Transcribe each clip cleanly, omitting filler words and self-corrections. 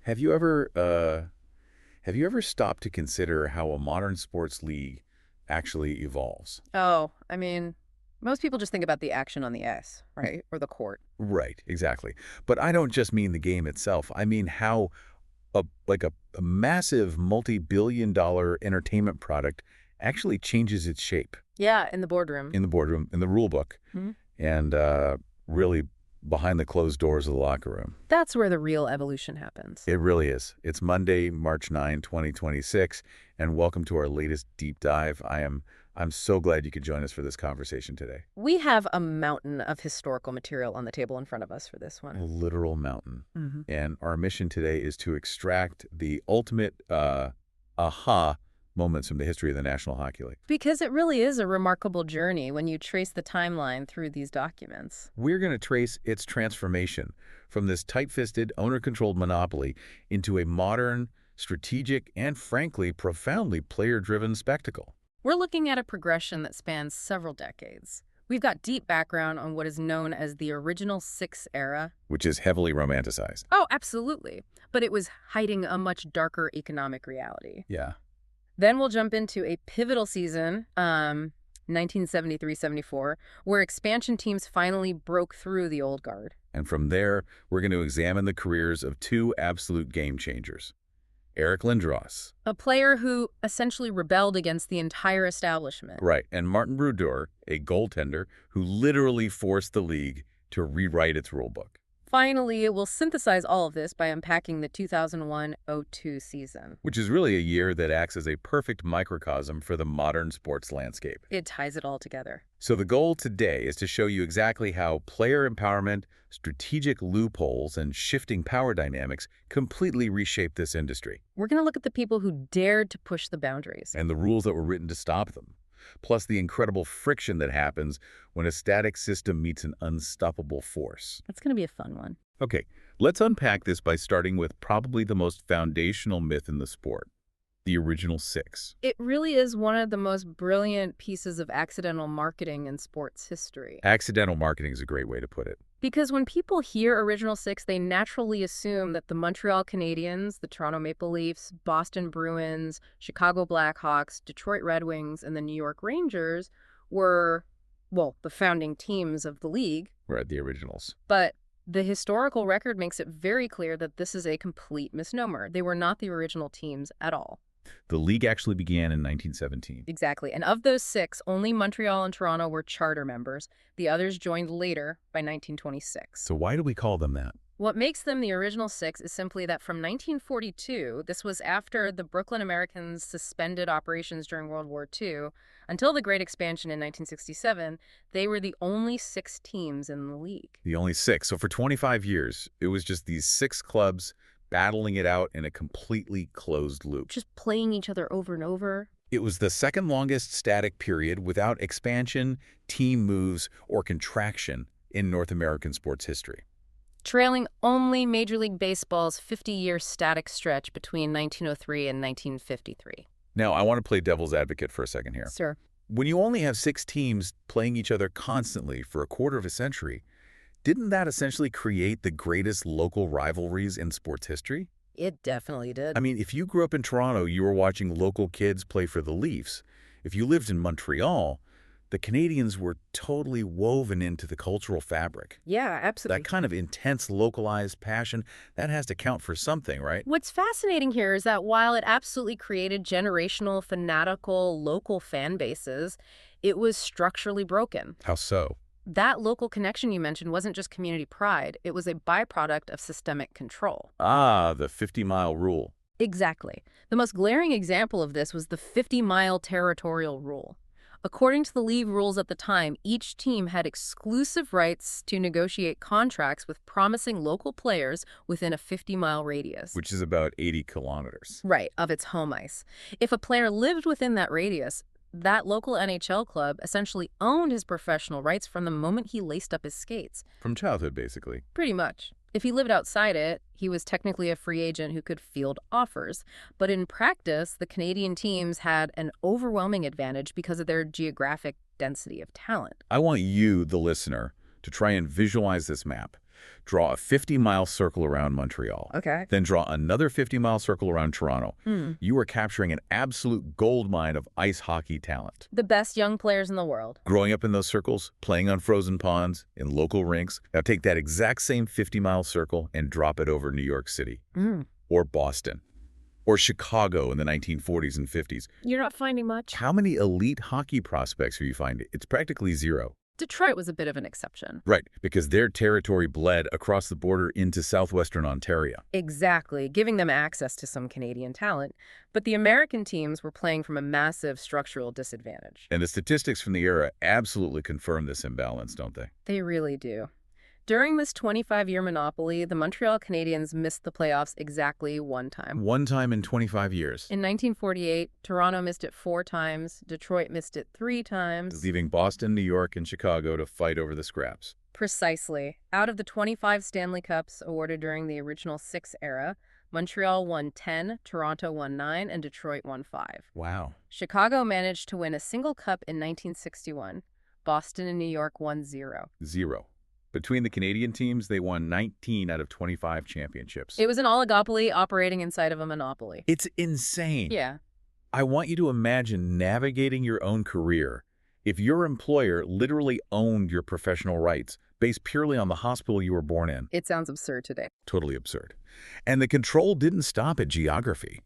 Have you ever stopped to consider how a modern sports league actually evolves? Oh, I mean, most people just think about the action on the ice, right? Or the court. Right, exactly. But I don't just mean the game itself. I mean how a massive multi-billion-dollar entertainment product actually changes its shape Yeah, in the boardroom. in the boardroom, in the rule book, Hmm. and really behind the closed doors of the locker room. That's where the real evolution happens. It really is. It's Monday, March 9, 2026, and welcome to our latest deep dive. I'm so glad you could join us for this conversation today. We have a mountain of historical material on the table in front of us for this A one. literal mountain. Hmm. And our mission today is to extract the ultimate aha moments from the history of the National Hockey League. Because it really is a remarkable journey when you trace the timeline through these documents. We're going to trace its transformation from this tight-fisted, owner-controlled monopoly into a modern, strategic, and frankly, profoundly player-driven spectacle. We're looking at a progression that spans several decades. We've got deep background on what is known as the original six era. Which is heavily romanticized. Oh, absolutely. But it was hiding a much darker economic reality. Yeah. Then we'll jump into a pivotal season, 1973-74, where expansion teams finally broke through the old guard. And from there, we're going to examine the careers of two absolute game changers. Eric Lindros. A player who essentially rebelled against the entire establishment. Right. And Martin Brodeur, a goaltender who literally forced the league to rewrite its rulebook. Finally, we'll synthesize all of this by unpacking the 2001-02 season. Which is really a year that acts as a perfect microcosm for the modern sports landscape. It ties it all together. So the goal today is to show you exactly how player empowerment, strategic loopholes, and shifting power dynamics completely reshape this industry. We're going to look at the people who dared to push the boundaries. And the rules that were written to stop them. Plus the incredible friction that happens when a static system meets an unstoppable force. That's going to be a fun one. Okay, let's unpack this by starting with probably the most foundational myth in the sport, the original six. It really is one of the most brilliant pieces of accidental marketing in sports history. Accidental marketing is a great way to put it. Because when people hear Original Six, they naturally assume that the Montreal Canadiens, the Toronto Maple Leafs, Boston Bruins, Chicago Blackhawks, Detroit Red Wings, and the New York Rangers were, well, the founding teams of the league. Right, the originals. But the historical record makes it very clear that this is a complete misnomer. They were not the original teams at all. The league actually began in 1917. Exactly. And of those six, only Montreal and Toronto were charter members. The others joined later by 1926. So why do we call them that? What makes them the original six is simply that from 1942, this was after the Brooklyn Americans suspended operations during World War II, until the Great Expansion in 1967, they were the only six teams in the league. The only six. So for 25 years, it was just these six clubs battling it out in a completely closed loop. Just playing each other over and over. It was the second longest static period without expansion, team moves, or contraction in North American sports history. Trailing only Major League Baseball's 50-year static stretch between 1903 and 1953. Now, I want to play devil's advocate for a second here. Sir. When you only have six teams playing each other constantly for a quarter of a century, didn't that essentially create the greatest local rivalries in sports history? It definitely did. I mean, if you grew up in Toronto, you were watching local kids play for the Leafs. If you lived in Montreal, the Canadiens were totally woven into the cultural fabric. Yeah, absolutely. That kind of intense, localized passion, that has to count for something, right? What's fascinating here is that while it absolutely created generational, fanatical, local fan bases, it was structurally broken. How so? That local connection you mentioned wasn't just community pride. It was a byproduct of systemic control. Ah, the 50-mile rule. Exactly. The most glaring example of this was the 50-mile territorial rule. According to the league rules at the time, each team had exclusive rights to negotiate contracts with promising local players within a 50-mile radius. Which is about 80 kilometers. Right, of its home ice. If a player lived within that radius, that local NHL club essentially owned his professional rights from the moment he laced up his skates. From childhood, basically. Pretty much. If he lived outside it, he was technically a free agent who could field offers. But in practice, the Canadian teams had an overwhelming advantage because of their geographic density of talent. I want you, the listener, to try and visualize this map. Draw a 50-mile circle around Montreal. Okay. Then draw another 50-mile circle around Toronto. You are capturing an absolute goldmine of ice hockey talent. The best young players in the world. Growing up in those circles, playing on frozen ponds, in local rinks. Now take that exact same 50-mile circle and drop it over New York City. Or Boston. Or Chicago in the 1940s and 50s. You're not finding much. How many elite hockey prospects are you finding? It's practically zero. Detroit was a bit of an exception. Right, because their territory bled across the border into southwestern Ontario. Exactly, giving them access to some Canadian talent. But the American teams were playing from a massive structural disadvantage. And the statistics from the era absolutely confirm this imbalance, don't they? They really do. During this 25-year monopoly, the Montreal Canadiens missed the playoffs exactly one time. One time in 25 years. In 1948, Toronto missed it 4 times, Detroit missed it 3 times. Leaving Boston, New York, and Chicago to fight over the scraps. Precisely. Out of the 25 Stanley Cups awarded during the original 6 era, Montreal won 10, Toronto won 9, and Detroit won 5. Wow. Chicago managed to win a single cup in 1961. Boston and New York won 0. 0. Between the Canadian teams, they won 19 out of 25 championships. It was an oligopoly operating inside of a monopoly. It's insane. Yeah. I want you to imagine navigating your own career if your employer literally owned your professional rights based purely on the hospital you were born in. It sounds absurd today. Totally absurd. And the control didn't stop at geography.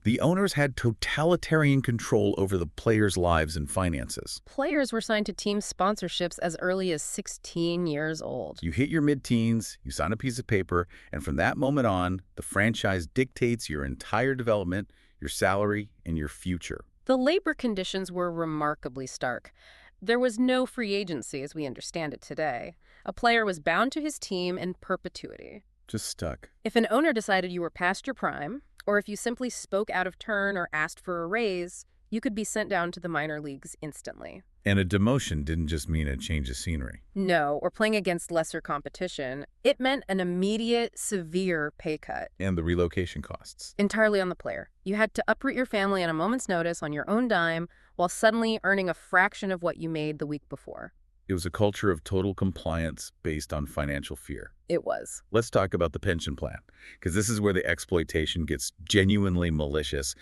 The owners had totalitarian control over the players' lives and finances. Players were signed to team sponsorships as early as 16 years old. You hit your mid-teens, you sign a piece of paper, and from that moment on, the franchise dictates your entire development, your salary, and your future. The labor conditions were remarkably stark. There was no free agency as we understand it today. A player was bound to his team in perpetuity. Just stuck. If an owner decided you were past your prime, or if you simply spoke out of turn or asked for a raise, you could be sent down to the minor leagues instantly. And a demotion didn't just mean a change of scenery. No, or playing against lesser competition. It meant an immediate, severe pay cut. And the relocation costs. Entirely on the player. You had to uproot your family on a moment's notice on your own dime while suddenly earning a fraction of what you made the week before. It was a culture of total compliance based on financial fear. It was. Let's talk about the pension plan, because this is where the exploitation gets genuinely malicious.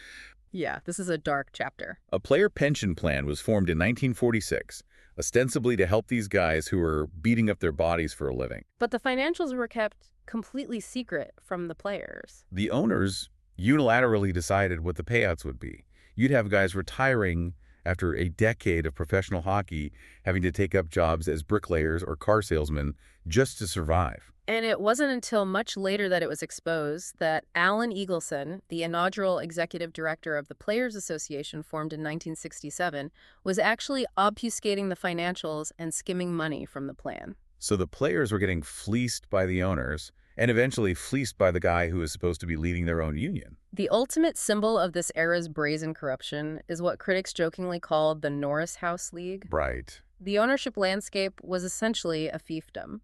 Yeah, this is a dark chapter. A player pension plan was formed in 1946, ostensibly to help these guys who were beating up their bodies for a living. But the financials were kept completely secret from the players. The owners unilaterally decided what the payouts would be. You'd have guys retiring after a decade of professional hockey, having to take up jobs as bricklayers or car salesmen just to survive. And it wasn't until much later that it was exposed that Alan Eagleson, the inaugural executive director of the Players Association formed in 1967, was actually obfuscating the financials and skimming money from the plan. So the players were getting fleeced by the owners, and eventually fleeced by the guy who was supposed to be leading their own union. The ultimate symbol of this era's brazen corruption is what critics jokingly called the Norris House League. Right. The ownership landscape was essentially a fiefdom.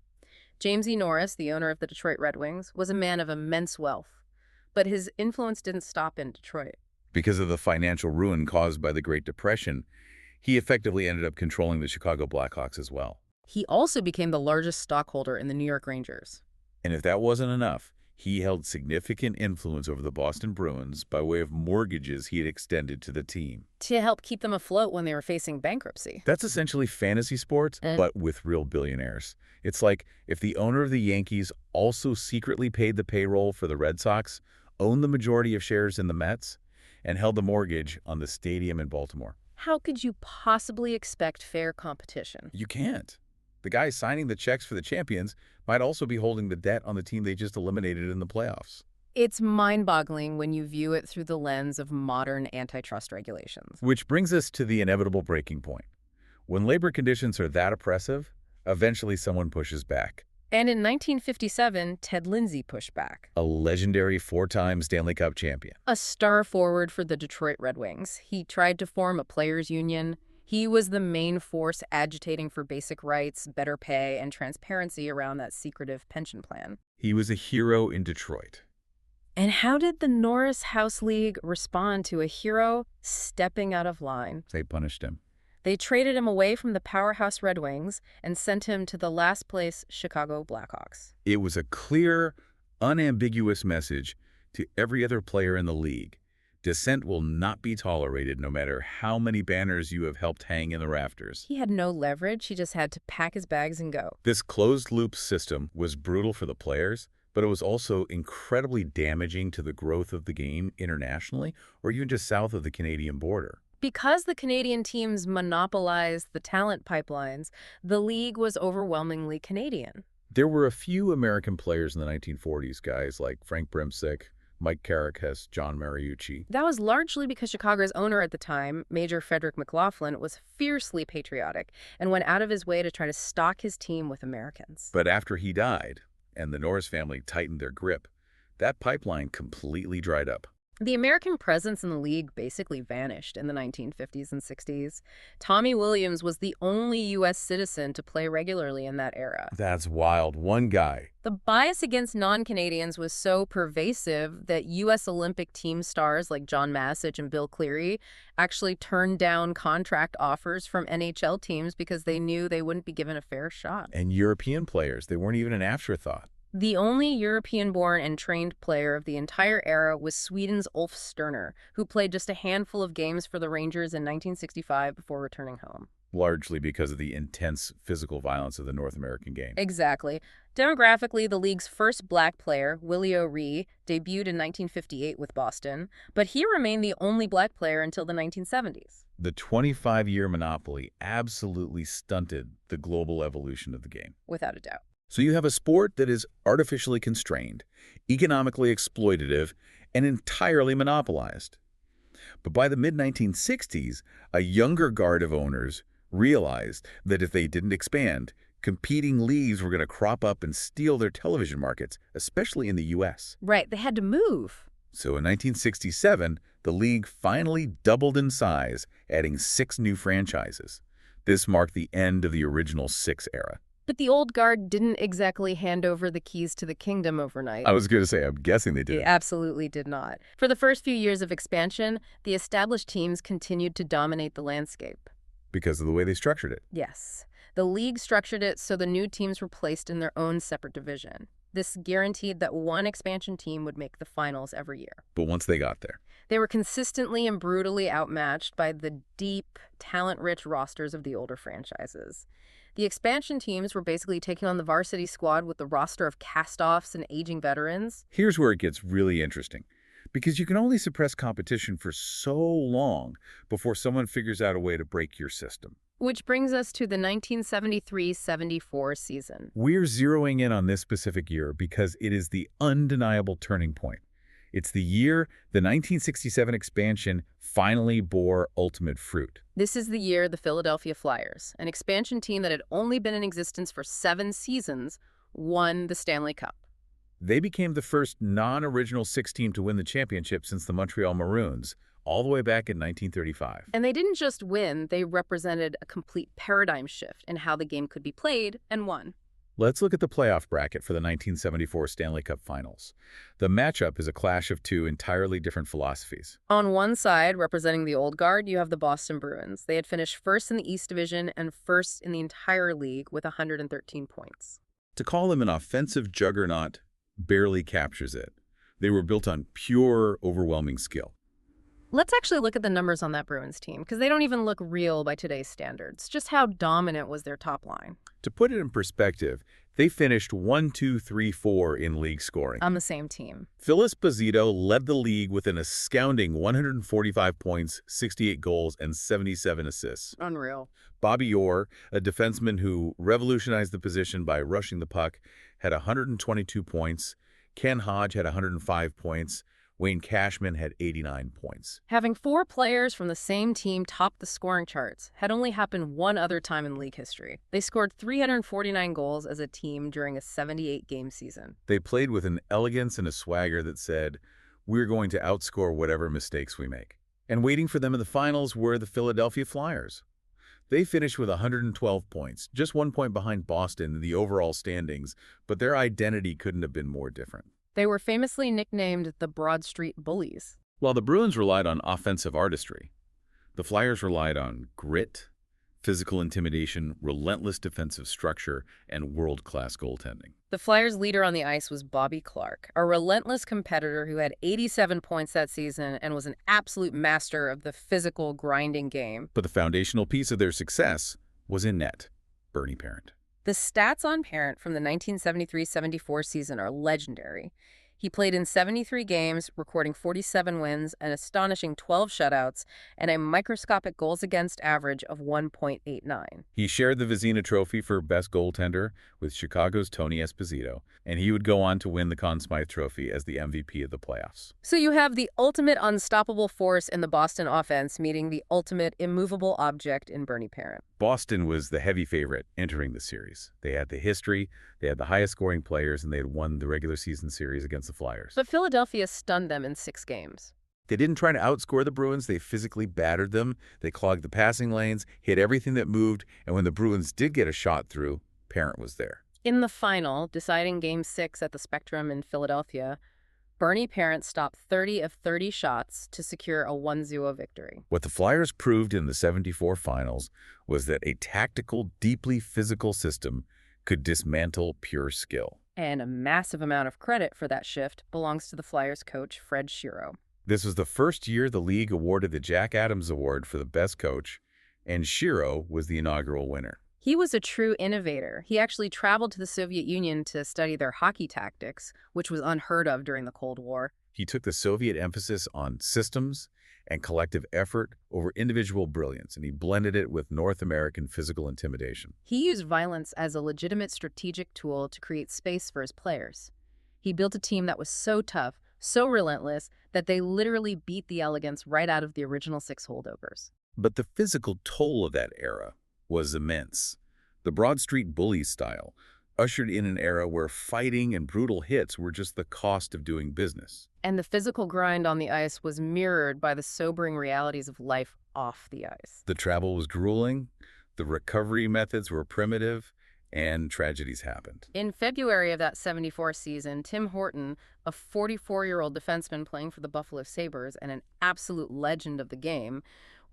James E. Norris, the owner of the Detroit Red Wings, was a man of immense wealth, but his influence didn't stop in Detroit. Because of the financial ruin caused by the Great Depression, he effectively ended up controlling the Chicago Blackhawks as well. He also became the largest stockholder in the New York Rangers. And if that wasn't enough, he held significant influence over the Boston Bruins by way of mortgages he had extended to the team. To help keep them afloat when they were facing bankruptcy. That's essentially fantasy sports, but with real billionaires. It's like if the owner of the Yankees also secretly paid the payroll for the Red Sox, owned the majority of shares in the Mets, and held the mortgage on the stadium in Baltimore. How could you possibly expect fair competition? You can't. The guy signing the checks for the champions might also be holding the debt on the team they just eliminated in the playoffs. It's mind-boggling when you view it through the lens of modern antitrust regulations. Which brings us to the inevitable breaking point. When labor conditions are that oppressive, eventually someone pushes back. And in 1957, Ted Lindsay pushed back. A legendary 4-time Stanley Cup champion. A star forward for the Detroit Red Wings. He tried to form a players' union. He was the main force agitating for basic rights, better pay, and transparency around that secretive pension plan. He was a hero in Detroit. And how did the Norris House League respond to a hero stepping out of line? They punished him. They traded him away from the powerhouse Red Wings and sent him to the last-place Chicago Blackhawks. It was a clear, unambiguous message to every other player in the league. Dissent will not be tolerated no matter how many banners you have helped hang in the rafters. He had no leverage. He just had to pack his bags and go. This closed-loop system was brutal for the players, but it was also incredibly damaging to the growth of the game internationally or even just south of the Canadian border. Because the Canadian teams monopolized the talent pipelines, the league was overwhelmingly Canadian. There were a few American players in the 1940s, guys like Frank Brimsick, Mike Caracas, John Mariucci. That was largely because Chicago's owner at the time, Major Frederick McLaughlin, was fiercely patriotic and went out of his way to try to stock his team with Americans. But after he died, and the Norris family tightened their grip, that pipeline completely dried up. The American presence in the league basically vanished in the 1950s and 60s. Tommy Williams was the only U.S. citizen to play regularly in that era. That's wild. One guy. The bias against non-Canadians was so pervasive that U.S. Olympic team stars like John Massich and Bill Cleary actually turned down contract offers from NHL teams because they knew they wouldn't be given a fair shot. And European players, they weren't even an afterthought. The only European-born and trained player of the entire era was Sweden's Ulf Sterner, who played just a handful of games for the Rangers in 1965 before returning home. Largely because of the intense physical violence of the North American game. Exactly. Demographically, the league's first black player, Willie O'Ree, debuted in 1958 with Boston, but he remained the only black player until the 1970s. The 25-year monopoly absolutely stunted the global evolution of the game. Without a doubt. So you have a sport that is artificially constrained, economically exploitative, and entirely monopolized. But by the mid-1960s, a younger guard of owners realized that if they didn't expand, competing leagues were going to crop up and steal their television markets, especially in the U.S. Right, they had to move. So in 1967, the league finally doubled in size, adding 6 new franchises. This marked the end of the original 6 era. But the old guard didn't exactly hand over the keys to the kingdom overnight. I was going to say, I'm guessing they did. They absolutely did not. For the first few years of expansion, the established teams continued to dominate the landscape. Because of the way they structured it. Yes. The league structured it so the new teams were placed in their own separate division. This guaranteed that one expansion team would make the finals every year. But once they got there, they were consistently and brutally outmatched by the deep, talent-rich rosters of the older franchises. The expansion teams were basically taking on the varsity squad with the roster of cast-offs and aging veterans. Here's where it gets really interesting, because you can only suppress competition for so long before someone figures out a way to break your system. Which brings us to the 1973-74 season. We're zeroing in on this specific year because it is the undeniable turning point. It's the year the 1967 expansion finally bore ultimate fruit. This is the year the Philadelphia Flyers, an expansion team that had only been in existence for 7 seasons, won the Stanley Cup. They became the first non-original 6 team to win the championship since the Montreal Maroons, all the way back in 1935. And they didn't just win, they represented a complete paradigm shift in how the game could be played and won. Let's look at the playoff bracket for the 1974 Stanley Cup Finals. The matchup is a clash of 2 entirely different philosophies. On one side, representing the old guard, you have the Boston Bruins. They had finished first in the East Division and first in the entire league with 113 points. To call them an offensive juggernaut barely captures it. They were built on pure, overwhelming skill. Let's actually look at the numbers on that Bruins team, because they don't even look real by today's standards. Just how dominant was their top line? To put it in perspective, they finished 1, 2, 3, 4 in league scoring. On the same team. Phyllis Bozito led the league with an astounding 145 points, 68 goals, and 77 assists. Unreal. Bobby Orr, a defenseman who revolutionized the position by rushing the puck, had 122 points. Ken Hodge had 105 points. Wayne Cashman had 89 points. Having 4 players from the same team top the scoring charts had only happened one other time in league history. They scored 349 goals as a team during a 78-game season. They played with an elegance and a swagger that said, we're going to outscore whatever mistakes we make. And waiting for them in the finals were the Philadelphia Flyers. They finished with 112 points, just 1 point behind Boston in the overall standings, but their identity couldn't have been more different. They were famously nicknamed the Broad Street Bullies. While the Bruins relied on offensive artistry, the Flyers relied on grit, physical intimidation, relentless defensive structure, and world-class goaltending. The Flyers' leader on the ice was Bobby Clarke, a relentless competitor who had 87 points that season and was an absolute master of the physical, grinding game. But the foundational piece of their success was in net, Bernie Parent. The stats on Parent from the 1973-74 season are legendary. He played in 73 games, recording 47 wins, an astonishing 12 shutouts, and a microscopic goals against average of 1.89. He shared the Vezina Trophy for best goaltender with Chicago's Tony Esposito, and he would go on to win the Conn Smythe Trophy as the MVP of the playoffs. So you have the ultimate unstoppable force in the Boston offense meeting the ultimate immovable object in Bernie Parent. Boston was the heavy favorite entering the series. They had the history, they had the highest scoring players, and they had won the regular season series against the Flyers. But Philadelphia stunned them in 6 games. They didn't try to outscore the Bruins. They physically battered them. They clogged the passing lanes, hit everything that moved, and when the Bruins did get a shot through, Parent was there. In the final, deciding Game 6 at the Spectrum in Philadelphia, Bernie Parent stopped 30 of 30 shots to secure a 1-0 victory. What the Flyers proved in the '74 finals was that a tactical, deeply physical system could dismantle pure skill. And a massive amount of credit for that shift belongs to the Flyers coach, Fred Shero. This was the first year the league awarded the Jack Adams Award for the best coach, and Shero was the inaugural winner. He was a true innovator. He actually traveled to the Soviet Union to study their hockey tactics, which was unheard of during the Cold War. He took the Soviet emphasis on systems and collective effort over individual brilliance, and he blended it with North American physical intimidation. He used violence as a legitimate strategic tool to create space for his players. He built a team that was so tough, so relentless, that they literally beat the elegance right out of the original 6 holdovers. But the physical toll of that era was immense. The Broad Street bully style ushered in an era where fighting and brutal hits were just the cost of doing business. And the physical grind on the ice was mirrored by the sobering realities of life off the ice. The travel was grueling, the recovery methods were primitive, and tragedies happened. In February of that '74 season, Tim Horton, a 44-year-old defenseman playing for the Buffalo Sabres and an absolute legend of the game,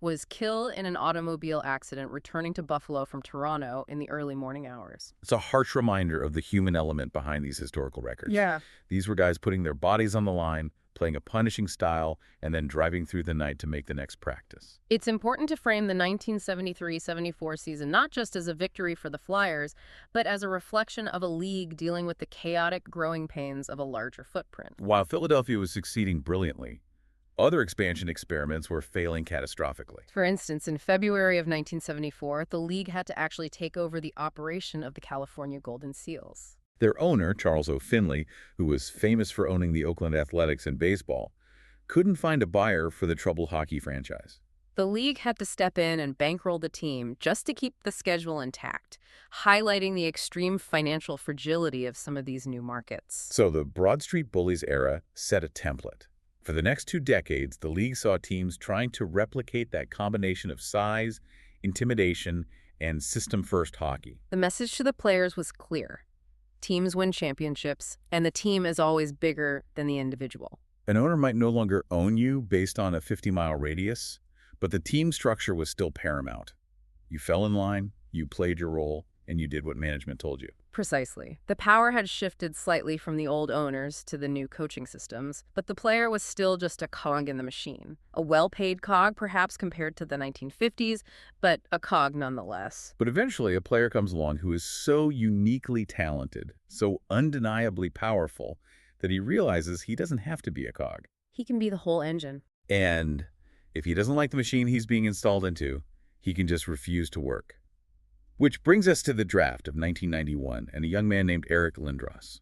was killed in an automobile accident returning to Buffalo from Toronto in the early morning hours. It's a harsh reminder of the human element behind these historical records. Yeah. These were guys putting their bodies on the line, playing a punishing style, and then driving through the night to make the next practice. It's important to frame the 1973-74 season not just as a victory for the Flyers, but as a reflection of a league dealing with the chaotic growing pains of a larger footprint. While Philadelphia was succeeding brilliantly, other expansion experiments were failing catastrophically. For instance, in February of 1974, the league had to actually take over the operation of the California Golden Seals. Their owner, Charles O. Finley, who was famous for owning the Oakland Athletics and baseball, couldn't find a buyer for the troubled hockey franchise. The league had to step in and bankroll the team just to keep the schedule intact, highlighting the extreme financial fragility of some of these new markets. So the Broad Street Bullies era set a template. For the next 2 decades, the league saw teams trying to replicate that combination of size, intimidation, and system-first hockey. The message to the players was clear. Teams win championships, and the team is always bigger than the individual. An owner might no longer own you based on a 50-mile radius, but the team structure was still paramount. You fell in line, you played your role, and you did what management told you. Precisely. The power had shifted slightly from the old owners to the new coaching systems, but the player was still just a cog in the machine. A well-paid cog, perhaps compared to the 1950s, but a cog nonetheless. But eventually, a player comes along who is so uniquely talented, so undeniably powerful, that he realizes he doesn't have to be a cog. He can be the whole engine. And if he doesn't like the machine he's being installed into, he can just refuse to work. Which brings us to the draft of 1991 and a young man named Eric Lindros.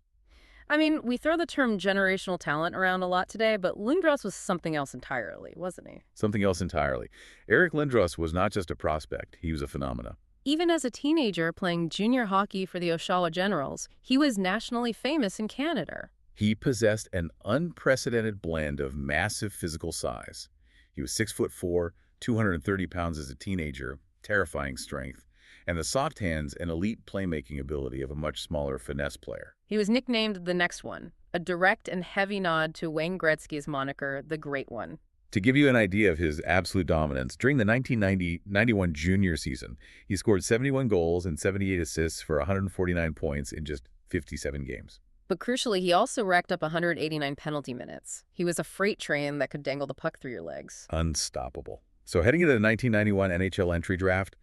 I mean, we throw the term generational talent around a lot today, but Lindros was something else entirely, wasn't he? Something else entirely. Eric Lindros was not just a prospect, he was a phenomenon. Even as a teenager playing junior hockey for the Oshawa Generals, he was nationally famous in Canada. He possessed an unprecedented blend of massive physical size. He was 6'4", 230 pounds as a teenager, terrifying strength, and the soft hands and elite playmaking ability of a much smaller finesse player. He was nicknamed the Next One, a direct and heavy nod to Wayne Gretzky's moniker, the Great One. To give you an idea of his absolute dominance, during the 1990-91 junior season, he scored 71 goals and 78 assists for 149 points in just 57 games. But crucially, he also racked up 189 penalty minutes. He was a freight train that could dangle the puck through your legs. Unstoppable. So heading into the 1991 NHL entry draft,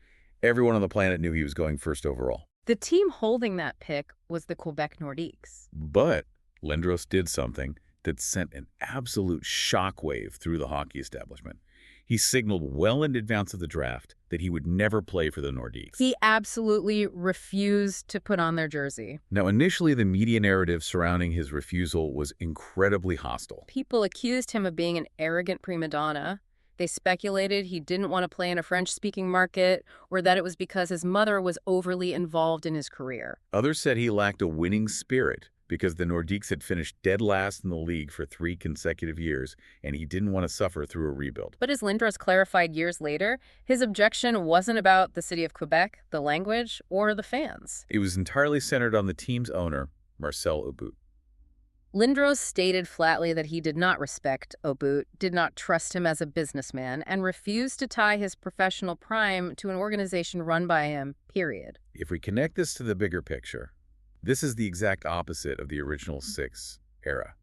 everyone on the planet knew he was going first overall. The team holding that pick was the Quebec Nordiques. But Lindros did something that sent an absolute shockwave through the hockey establishment. He signaled well in advance of the draft that he would never play for the Nordiques. He absolutely refused to put on their jersey. Now, initially, the media narrative surrounding his refusal was incredibly hostile. People accused him of being an arrogant prima donna. They speculated he didn't want to play in a French-speaking market, or that it was because his mother was overly involved in his career. Others said he lacked a winning spirit because the Nordiques had finished dead last in the league for 3 consecutive years, and he didn't want to suffer through a rebuild. But as Lindros clarified years later, his objection wasn't about the city of Quebec, the language, or the fans. It was entirely centered on the team's owner, Marcel Aubut. Lindros stated flatly that he did not respect Aubut, did not trust him as a businessman, and refused to tie his professional prime to an organization run by him, period. If we connect this to the bigger picture, this is the exact opposite of the original 6 era.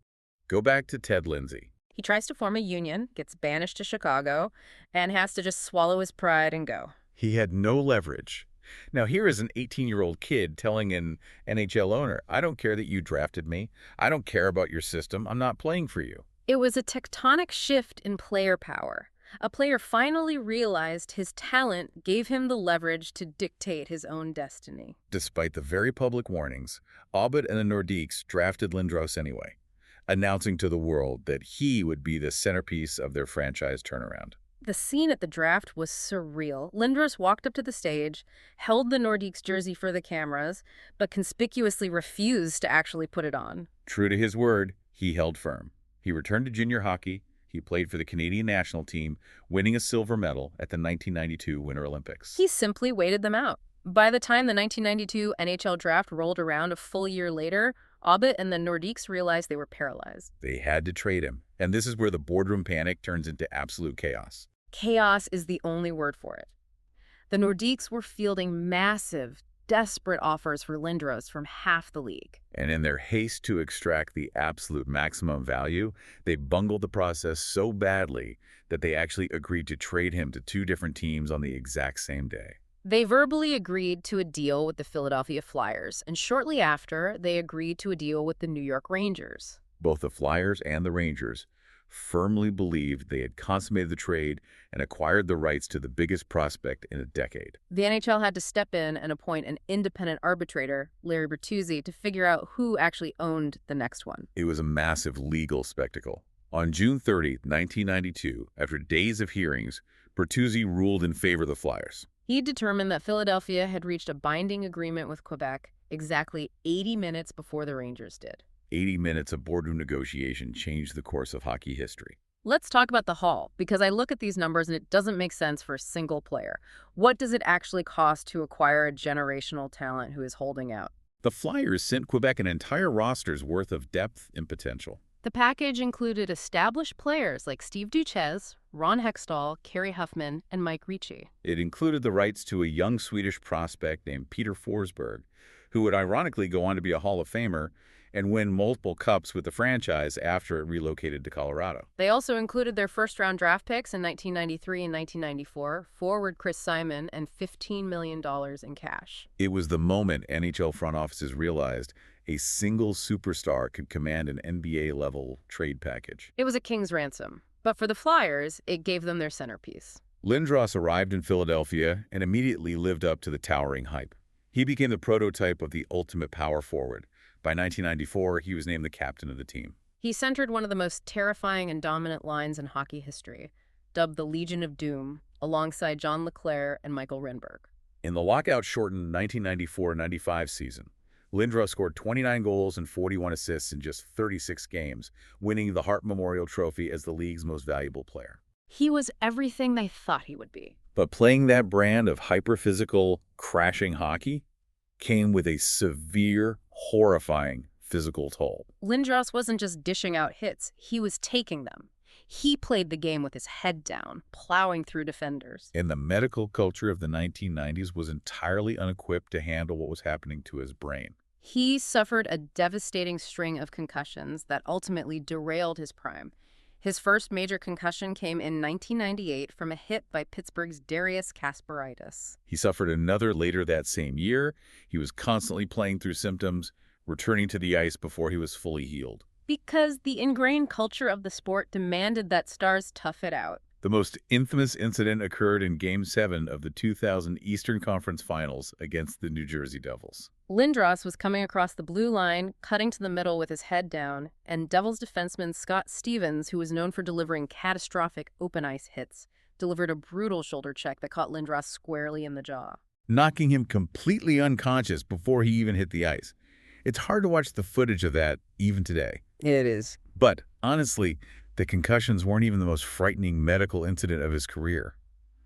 Go back to Ted Lindsay. He tries to form a union, gets banished to Chicago, and has to just swallow his pride and go. He had no leverage. Now, here is an 18-year-old kid telling an NHL owner, I don't care that you drafted me. I don't care about your system. I'm not playing for you. It was a tectonic shift in player power. A player finally realized his talent gave him the leverage to dictate his own destiny. Despite the very public warnings, Aubut and the Nordiques drafted Lindros anyway, announcing to the world that he would be the centerpiece of their franchise turnaround. The scene at the draft was surreal. Lindros walked up to the stage, held the Nordiques jersey for the cameras, but conspicuously refused to actually put it on. True to his word, he held firm. He returned to junior hockey. He played for the Canadian national team, winning a silver medal at the 1992 Winter Olympics. He simply waited them out. By the time the 1992 NHL draft rolled around a full year later, Aubut and the Nordiques realized they were paralyzed. They had to trade him, and this is where the boardroom panic turns into absolute chaos. Chaos is the only word for it. The Nordiques were fielding massive, desperate offers for Lindros from half the league. And in their haste to extract the absolute maximum value, they bungled the process so badly that they actually agreed to trade him to 2 different teams on the exact same day. They verbally agreed to a deal with the Philadelphia Flyers, and shortly after, they agreed to a deal with the New York Rangers. Both the Flyers and the Rangers firmly believed they had consummated the trade and acquired the rights to the biggest prospect in a decade. The NHL had to step in and appoint an independent arbitrator, Larry Bertuzzi, to figure out who actually owned the next one. It was a massive legal spectacle. On June 30, 1992, after days of hearings, Bertuzzi ruled in favor of the Flyers. He determined that Philadelphia had reached a binding agreement with Quebec exactly 80 minutes before the Rangers did. 80 minutes of boardroom negotiation changed the course of hockey history. Let's talk about the haul, because I look at these numbers and it doesn't make sense for a single player. What does it actually cost to acquire a generational talent who is holding out? The Flyers sent Quebec an entire roster's worth of depth and potential. The package included established players like Steve Duchesne, Ron Hextall, Kerry Huffman, and Mike Ricci. It included the rights to a young Swedish prospect named Peter Forsberg, who would ironically go on to be a Hall of Famer and win multiple cups with the franchise after it relocated to Colorado. They also included their first-round draft picks in 1993 and 1994, forward Chris Simon, and $15 million in cash. It was the moment NHL front offices realized a single superstar could command an NBA-level trade package. It was a king's ransom. But for the Flyers, it gave them their centerpiece. Lindros arrived in Philadelphia and immediately lived up to the towering hype. He became the prototype of the ultimate power forward. By 1994, he was named the captain of the team. He centered one of the most terrifying and dominant lines in hockey history, dubbed the Legion of Doom, alongside John LeClair and Michael Renberg. In the lockout-shortened 1994-95 season, Lindros scored 29 goals and 41 assists in just 36 games, winning the Hart Memorial Trophy as the league's most valuable player. He was everything they thought he would be. But playing that brand of hyper-physical, crashing hockey came with a severe, horrifying physical toll. Lindros wasn't just dishing out hits, he was taking them. He played the game with his head down, plowing through defenders. And the medical culture of the 1990s was entirely unequipped to handle what was happening to his brain. He suffered a devastating string of concussions that ultimately derailed his prime. His first major concussion came in 1998 from a hit by Pittsburgh's Darius Kasparaitis. He suffered another later that same year. He was constantly playing through symptoms, returning to the ice before he was fully healed. Because the ingrained culture of the sport demanded that stars tough it out. The most infamous incident occurred in Game 7 of the 2000 Eastern Conference Finals against the New Jersey Devils. Lindros was coming across the blue line, cutting to the middle with his head down, and Devils defenseman Scott Stevens, who was known for delivering catastrophic open ice hits, delivered a brutal shoulder check that caught Lindros squarely in the jaw, knocking him completely unconscious before he even hit the ice. It's hard to watch the footage of that even today. It is. But honestly, the concussions weren't even the most frightening medical incident of his career.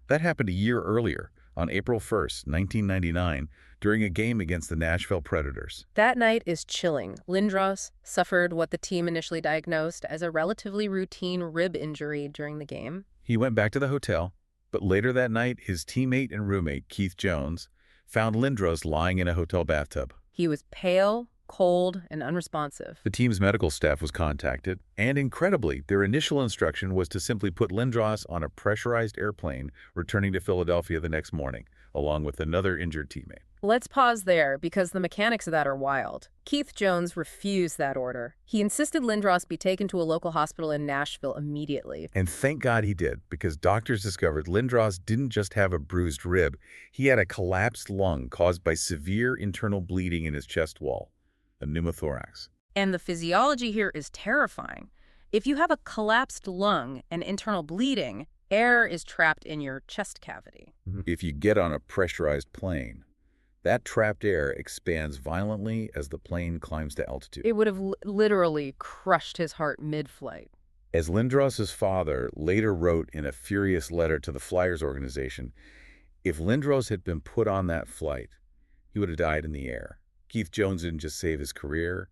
That happened a year earlier, on April 1st, 1999, during a game against the Nashville Predators. That night is chilling. Lindros suffered what the team initially diagnosed as a relatively routine rib injury during the game. He went back to the hotel, but later that night, his teammate and roommate, Keith Jones, found Lindros lying in a hotel bathtub. He was pale, cold, and unresponsive. The team's medical staff was contacted, and incredibly, their initial instruction was to simply put Lindros on a pressurized airplane returning to Philadelphia the next morning, along with another injured teammate. Let's pause there, because the mechanics of that are wild. Keith Jones refused that order. He insisted Lindros be taken to a local hospital in Nashville immediately. And thank God he did, because doctors discovered Lindros didn't just have a bruised rib, he had a collapsed lung caused by severe internal bleeding in his chest wall. A pneumothorax. And the physiology here is terrifying. If you have a collapsed lung and internal bleeding, air is trapped in your chest cavity. If you get on a pressurized plane, that trapped air expands violently as the plane climbs to altitude. It would have literally crushed his heart mid-flight. As Lindros' father later wrote in a furious letter to the Flyers organization, if Lindros had been put on that flight, he would have died in the air. Keith Jones didn't just save his career,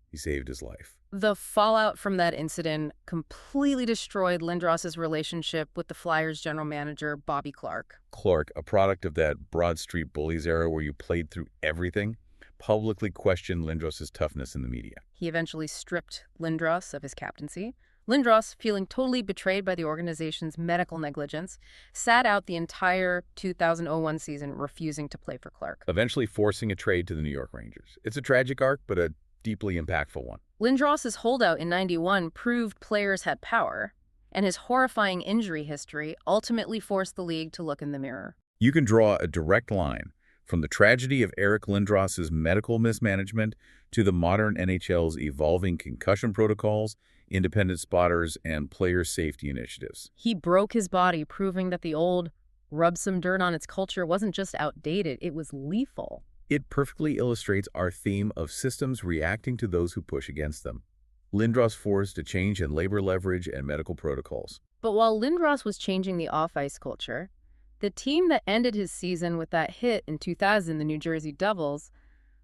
he saved his life. The fallout from that incident completely destroyed Lindros' relationship with the Flyers general manager, Bobby Clarke. Clarke, a product of that Broad Street Bullies era where you played through everything, publicly questioned Lindros' toughness in the media. He eventually stripped Lindros of his captaincy. Lindros, feeling totally betrayed by the organization's medical negligence, sat out the entire 2001 season, refusing to play for Clarke, eventually forcing a trade to the New York Rangers. It's a tragic arc, but a deeply impactful one. Lindros' holdout in '91 proved players had power, and his horrifying injury history ultimately forced the league to look in the mirror. You can draw a direct line from the tragedy of Eric Lindros' medical mismanagement to the modern NHL's evolving concussion protocols, independent spotters, and player safety initiatives. He broke his body, proving that the old rub some dirt on its culture wasn't just outdated, it was lethal. It perfectly illustrates our theme of systems reacting to those who push against them. Lindros forced a change in labor leverage and medical protocols. But while Lindros was changing the off-ice culture, the team that ended his season with that hit in 2000, the New Jersey Devils,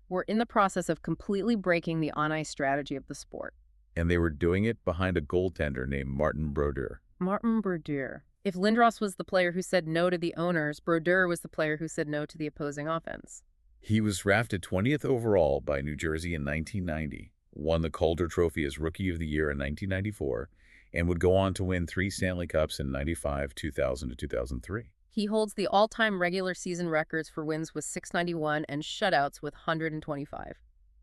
were in the process of completely breaking the on-ice strategy of the sport. And they were doing it behind a goaltender named Martin Brodeur. Martin Brodeur. If Lindros was the player who said no to the owners, Brodeur was the player who said no to the opposing offense. He was drafted 20th overall by New Jersey in 1990, won the Calder Trophy as Rookie of the Year in 1994, and would go on to win 3 Stanley Cups in 95, 2000, and 2003. He holds the all-time regular season records for wins with 691 and shutouts with 125.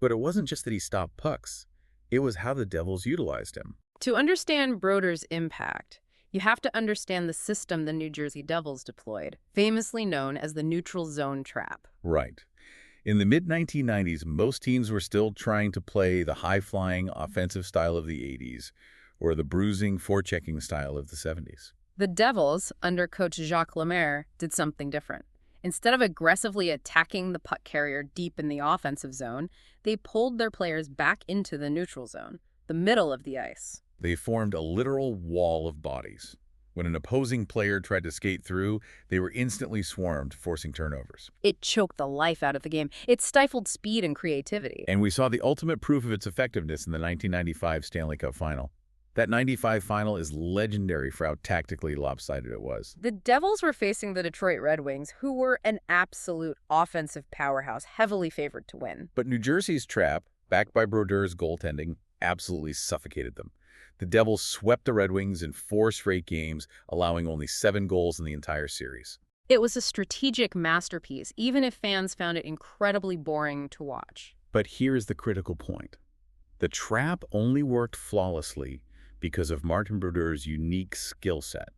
But it wasn't just that he stopped pucks. It was how the Devils utilized him. To understand Brodeur's impact, you have to understand the system the New Jersey Devils deployed, famously known as the neutral zone trap. Right. In the mid-1990s, most teams were still trying to play the high-flying offensive style of the 80s or the bruising, forechecking style of the 70s. The Devils, under coach Jacques Lemaire, did something different. Instead of aggressively attacking the puck carrier deep in the offensive zone, they pulled their players back into the neutral zone, the middle of the ice. They formed a literal wall of bodies. When an opposing player tried to skate through, they were instantly swarmed, forcing turnovers. It choked the life out of the game. It stifled speed and creativity. And we saw the ultimate proof of its effectiveness in the 1995 Stanley Cup Final. That '95 final is legendary for how tactically lopsided it was. The Devils were facing the Detroit Red Wings, who were an absolute offensive powerhouse, heavily favored to win. But New Jersey's trap, backed by Brodeur's goaltending, absolutely suffocated them. The Devils swept the Red Wings in 4 straight games, allowing only 7 goals in the entire series. It was a strategic masterpiece, even if fans found it incredibly boring to watch. But here's the critical point. The trap only worked flawlessly because of Martin Brodeur's unique skill set.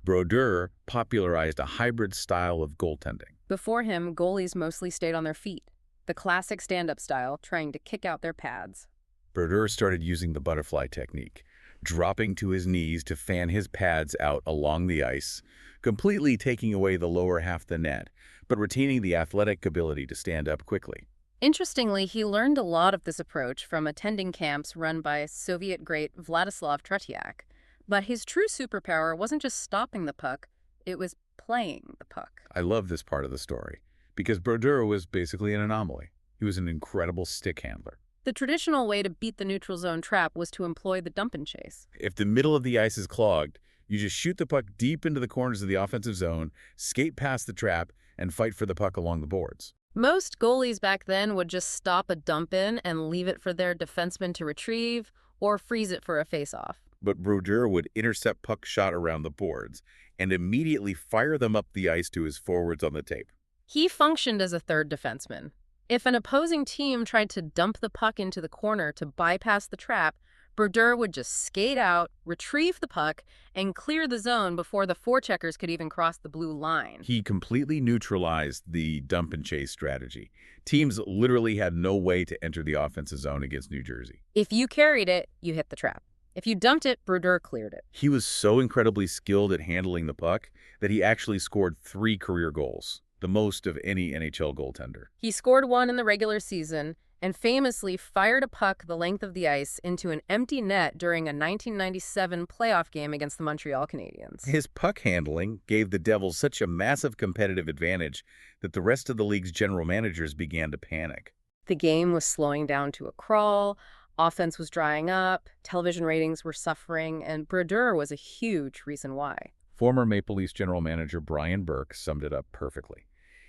Brodeur popularized a hybrid style of goaltending. Before him, goalies mostly stayed on their feet, the classic stand-up style, trying to kick out their pads. Brodeur started using the butterfly technique, dropping to his knees to fan his pads out along the ice, completely taking away the lower half of the net, but retaining the athletic ability to stand up quickly. Interestingly, he learned a lot of this approach from attending camps run by Soviet great Vladislav Tretiak. But his true superpower wasn't just stopping the puck, it was playing the puck. I love this part of the story, because Brodeur was basically an anomaly. He was an incredible stick handler. The traditional way to beat the neutral zone trap was to employ the dump and chase. If the middle of the ice is clogged, you just shoot the puck deep into the corners of the offensive zone, skate past the trap, and fight for the puck along the boards. Most goalies back then would just stop a dump-in and leave it for their defenseman to retrieve or freeze it for a face-off. But Brodeur would intercept puck shot around the boards and immediately fire them up the ice to his forwards on the tape. He functioned as a third defenseman. If an opposing team tried to dump the puck into the corner to bypass the trap, Brodeur would just skate out, retrieve the puck, and clear the zone before the forecheckers could even cross the blue line. He completely neutralized the dump and chase strategy. Teams literally had no way to enter the offensive zone against New Jersey. If you carried it, you hit the trap. If you dumped it, Brodeur cleared it. He was so incredibly skilled at handling the puck that he actually scored 3 career goals, the most of any NHL goaltender. He scored 1 in the regular season and famously fired a puck the length of the ice into an empty net during a 1997 playoff game against the Montreal Canadiens. His puck handling gave the Devils such a massive competitive advantage that the rest of the league's general managers began to panic. The game was slowing down to a crawl, offense was drying up, television ratings were suffering, and Brodeur was a huge reason why. Former Maple Leafs general manager Brian Burke summed it up perfectly.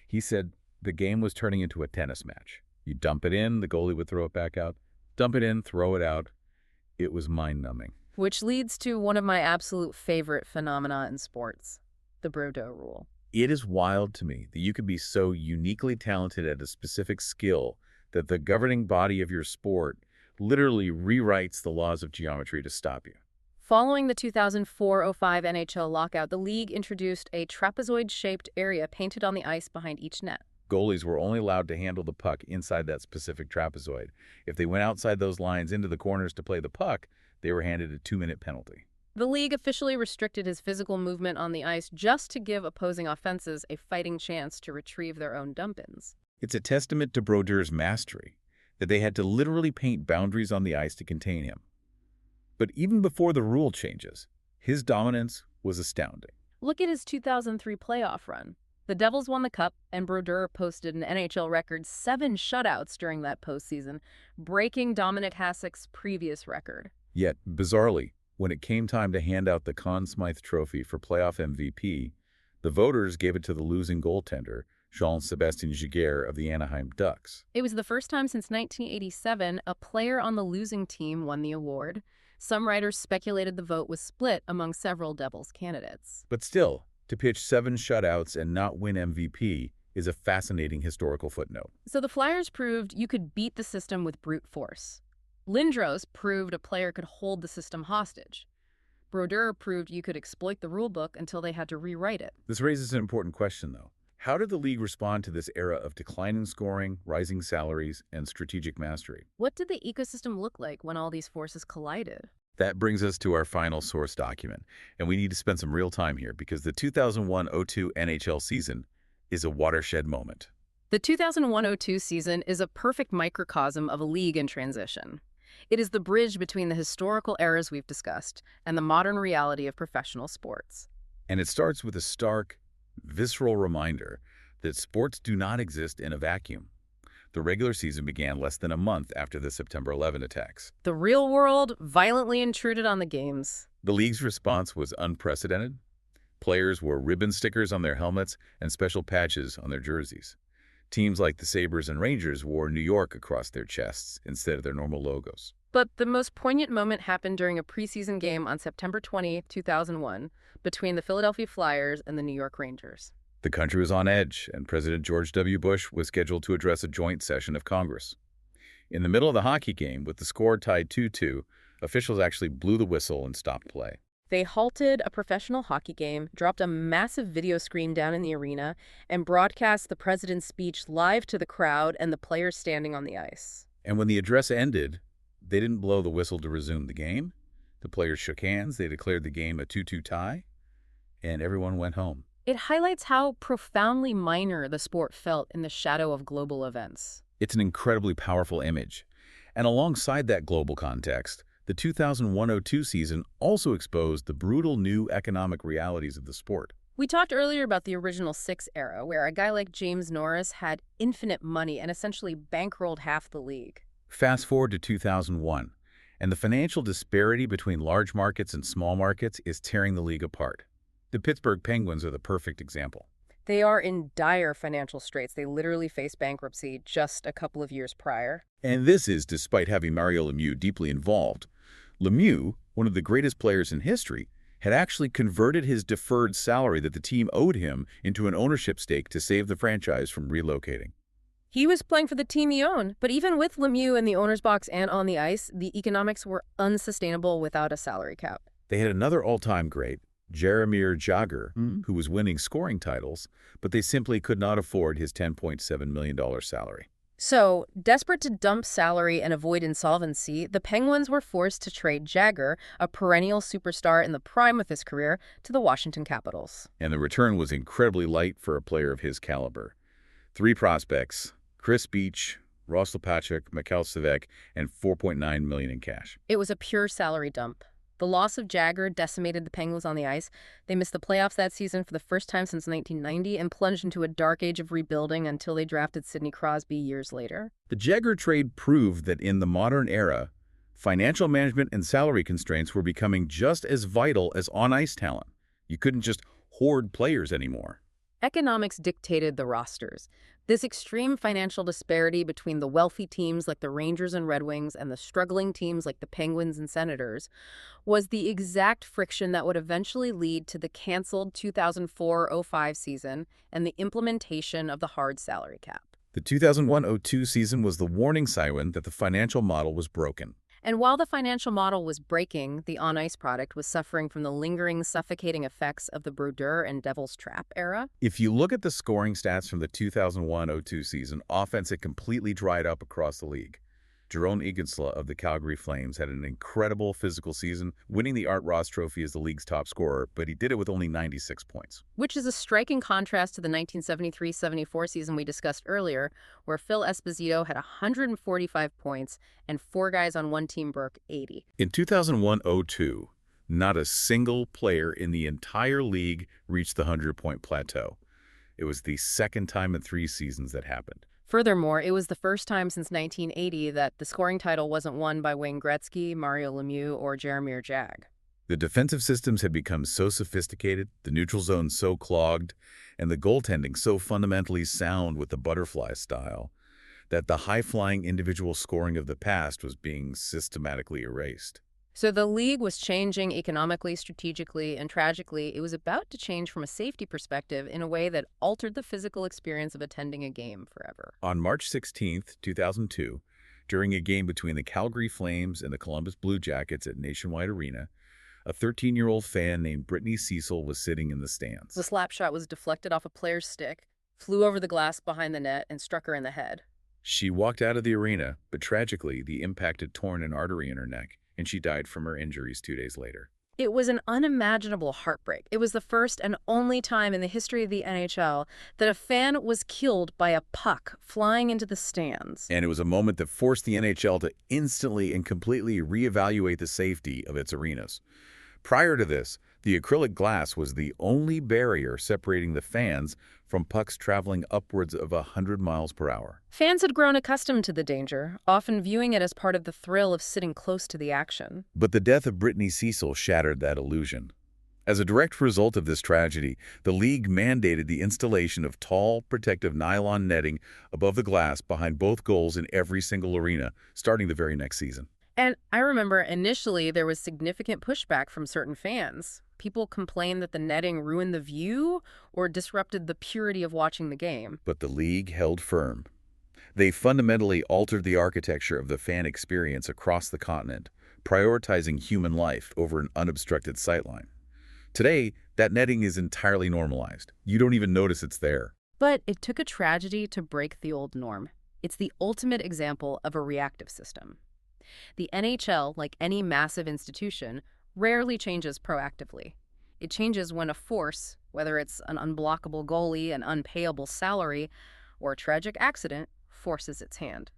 He said the game was turning into a tennis match. You dump it in, the goalie would throw it back out. Dump it in, throw it out. It was mind-numbing. Which leads to one of my absolute favorite phenomena in sports, the Brodeur rule. It is wild to me that you could be so uniquely talented at a specific skill that the governing body of your sport literally rewrites the laws of geometry to stop you. Following the 2004-05 NHL lockout, the league introduced a trapezoid-shaped area painted on the ice behind each net. Goalies were only allowed to handle the puck inside that specific trapezoid. If they went outside those lines into the corners to play the puck, they were handed a 2-minute penalty. The league officially restricted his physical movement on the ice just to give opposing offenses a fighting chance to retrieve their own dump-ins. It's a testament to Brodeur's mastery that they had to literally paint boundaries on the ice to contain him. But even before the rule changes, his dominance was astounding. Look at his 2003 playoff run. The Devils won the Cup, and Brodeur posted an NHL record 7 shutouts during that postseason, breaking Dominik Hasek's previous record. Yet, bizarrely, when it came time to hand out the Conn Smythe Trophy for playoff MVP, the voters gave it to the losing goaltender, Jean-Sébastien Giguère of the Anaheim Ducks. It was the first time since 1987 a player on the losing team won the award. Some writers speculated the vote was split among several Devils candidates. But still, to pitch 7 shutouts and not win MVP is a fascinating historical footnote. So the Flyers proved you could beat the system with brute force. Lindros proved a player could hold the system hostage. Brodeur proved you could exploit the rulebook until they had to rewrite it. This raises an important question, though. How did the league respond to this era of declining scoring, rising salaries, and strategic mastery? What did the ecosystem look like when all these forces collided? That brings us to our final source document, and we need to spend some real time here because the 2001-02 NHL season is a watershed moment. The 2001-02 season is a perfect microcosm of a league in transition. It is the bridge between the historical eras we've discussed and the modern reality of professional sports. And it starts with a stark, visceral reminder that sports do not exist in a vacuum. The regular season began less than a month after the September 11 attacks. The real world violently intruded on the games. The league's response was unprecedented. Players wore ribbon stickers on their helmets and special patches on their jerseys. Teams like the Sabres and Rangers wore New York across their chests instead of their normal logos. But the most poignant moment happened during a preseason game on September 20, 2001, between the Philadelphia Flyers and the New York Rangers. The country was on edge, and President George W. Bush was scheduled to address a joint session of Congress. In the middle of the hockey game, with the score tied 2-2, officials actually blew the whistle and stopped play. They halted a professional hockey game, dropped a massive video screen down in the arena, and broadcast the president's speech live to the crowd and the players standing on the ice. And when the address ended, they didn't blow the whistle to resume the game. The players shook hands, they declared the game a 2-2 tie, and everyone went home. It highlights how profoundly minor the sport felt in the shadow of global events. It's an incredibly powerful image. And alongside that global context, the 2001-02 season also exposed the brutal new economic realities of the sport. We talked earlier about the original Six era, where a guy like James Norris had infinite money and essentially bankrolled half the league. Fast forward to 2001, and the financial disparity between large markets and small markets is tearing the league apart. The Pittsburgh Penguins are the perfect example. They are in dire financial straits. They literally faced bankruptcy just a couple of years prior. And this is despite having Mario Lemieux deeply involved. Lemieux, one of the greatest players in history, had actually converted his deferred salary that the team owed him into an ownership stake to save the franchise from relocating. He was playing for the team he owned, but even with Lemieux in the owner's box and on the ice, the economics were unsustainable without a salary cap. They had another all-time great, Jaromir Jagr, who was winning scoring titles, but they simply could not afford his $10.7 million salary. So, desperate to dump salary and avoid insolvency, the Penguins were forced to trade Jagr, a perennial superstar in the prime of his career, to the Washington Capitals. And the return was incredibly light for a player of his caliber. 3 prospects, Chris Beach, Ross Lepachuk, Mikhail Savek, and $4.9 million in cash. It was a pure salary dump. The loss of Jagr decimated the Penguins on the ice. They missed the playoffs that season for the first time since 1990 and plunged into a dark age of rebuilding until they drafted Sidney Crosby years later. The Jagr trade proved that in the modern era, financial management and salary constraints were becoming just as vital as on-ice talent. You couldn't just hoard players anymore. Economics dictated the rosters. This extreme financial disparity between the wealthy teams like the Rangers and Red Wings and the struggling teams like the Penguins and Senators was the exact friction that would eventually lead to the canceled 2004-05 season and the implementation of the hard salary cap. The 2001-02 season was the warning siren that the financial model was broken. And while the financial model was breaking, the on-ice product was suffering from the lingering, suffocating effects of the Brodeur and Devil's Trap era. If you look at the scoring stats from the 2001-02 season, offense had completely dried up across the league. Jerome Igensla of the Calgary Flames had an incredible physical season, winning the Art Ross Trophy as the league's top scorer, but he did it with only 96 points. Which is a striking contrast to the 1973-74 season we discussed earlier, where Phil Esposito had 145 points and 4 guys on one team broke 80. In 2001-02, not a single player in the entire league reached the 100-point plateau. It was the second time in 3 seasons that happened. Furthermore, it was the first time since 1980 that the scoring title wasn't won by Wayne Gretzky, Mario Lemieux, or Jaromir Jagr. The defensive systems had become so sophisticated, the neutral zone so clogged, and the goaltending so fundamentally sound with the butterfly style, that the high-flying individual scoring of the past was being systematically erased. So the league was changing economically, strategically, and tragically, it was about to change from a safety perspective in a way that altered the physical experience of attending a game forever. On March 16, 2002, during a game between the Calgary Flames and the Columbus Blue Jackets at Nationwide Arena, a 13-year-old fan named Brittany Cecil was sitting in the stands. The slap shot was deflected off a player's stick, flew over the glass behind the net, and struck her in the head. She walked out of the arena, but tragically, the impact had torn an artery in her neck, and she died from her injuries 2 days later. It was an unimaginable heartbreak. It was the first and only time in the history of the NHL that a fan was killed by a puck flying into the stands. And it was a moment that forced the NHL to instantly and completely reevaluate the safety of its arenas. Prior to this, the acrylic glass was the only barrier separating the fans from pucks traveling upwards of 100 miles per hour. Fans had grown accustomed to the danger, often viewing it as part of the thrill of sitting close to the action. But the death of Brittany Cecil shattered that illusion. As a direct result of this tragedy, the league mandated the installation of tall, protective nylon netting above the glass behind both goals in every single arena, starting the very next season. And I remember initially there was significant pushback from certain fans. People complained that the netting ruined the view or disrupted the purity of watching the game. But the league held firm. They fundamentally altered the architecture of the fan experience across the continent, prioritizing human life over an unobstructed sightline. Today, that netting is entirely normalized. You don't even notice it's there. But it took a tragedy to break the old norm. It's the ultimate example of a reactive system. The NHL, like any massive institution, rarely changes proactively. It changes when a force, whether it's an unblockable goalie, an unpayable salary, or a tragic accident, forces its hand.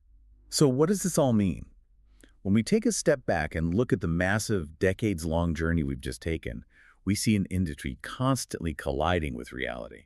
So what does this all mean? When we take a step back and look at the massive, decades-long journey we've just taken, we see an industry constantly colliding with reality.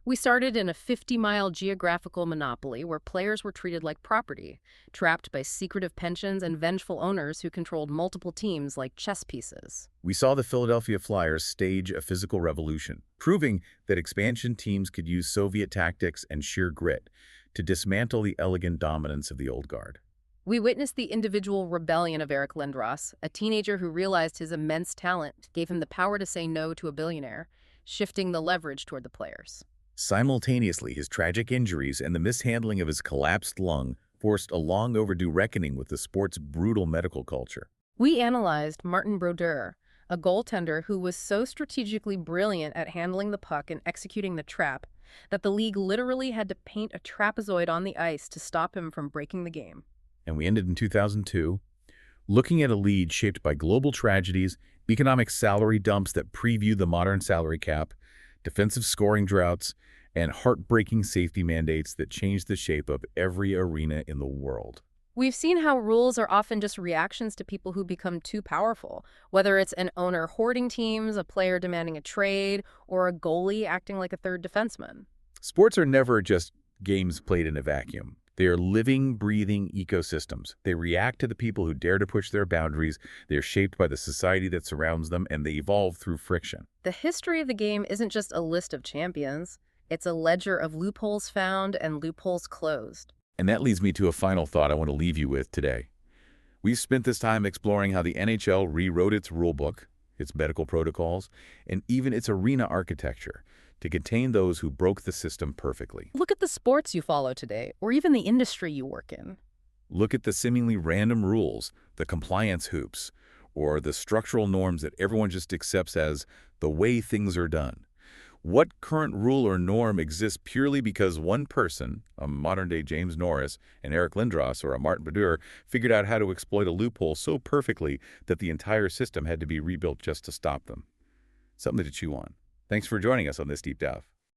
We started in a 50-mile geographical monopoly where players were treated like property, trapped by secretive pensions and vengeful owners who controlled multiple teams like chess pieces. We saw the Philadelphia Flyers stage a physical revolution, proving that expansion teams could use Soviet tactics and sheer grit to dismantle the elegant dominance of the old guard. We witnessed the individual rebellion of Eric Lindros, a teenager who realized his immense talent gave him the power to say no to a billionaire, shifting the leverage toward the players. Simultaneously, his tragic injuries and the mishandling of his collapsed lung forced a long overdue reckoning with the sport's brutal medical culture. We analyzed Martin Brodeur, a goaltender who was so strategically brilliant at handling the puck and executing the trap that the league literally had to paint a trapezoid on the ice to stop him from breaking the game. And we ended in 2002, looking at a league shaped by global tragedies, economic salary dumps that preview the modern salary cap, defensive scoring droughts, and heartbreaking safety mandates that change the shape of every arena in the world. We've seen how rules are often just reactions to people who become too powerful, whether it's an owner hoarding teams, a player demanding a trade, or a goalie acting like a third defenseman. Sports are never just games played in a vacuum. They are living, breathing ecosystems. They react to the people who dare to push their boundaries. They are shaped by the society that surrounds them, and they evolve through friction. The history of the game isn't just a list of champions. It's a ledger of loopholes found and loopholes closed. And that leads me to a final thought I want to leave you with today. We've spent this time exploring how the NHL rewrote its rulebook, its medical protocols, and even its arena architecture to contain those who broke the system perfectly. Look at the sports you follow today, or even the industry you work in. Look at the seemingly random rules, the compliance hoops, or the structural norms that everyone just accepts as the way things are done. What current rule or norm exists purely because one person, a modern-day James Norris, and Eric Lindros, or a Martin Brodeur, figured out how to exploit a loophole so perfectly that the entire system had to be rebuilt just to stop them? Something to chew on. Thanks for joining us on this deep dive.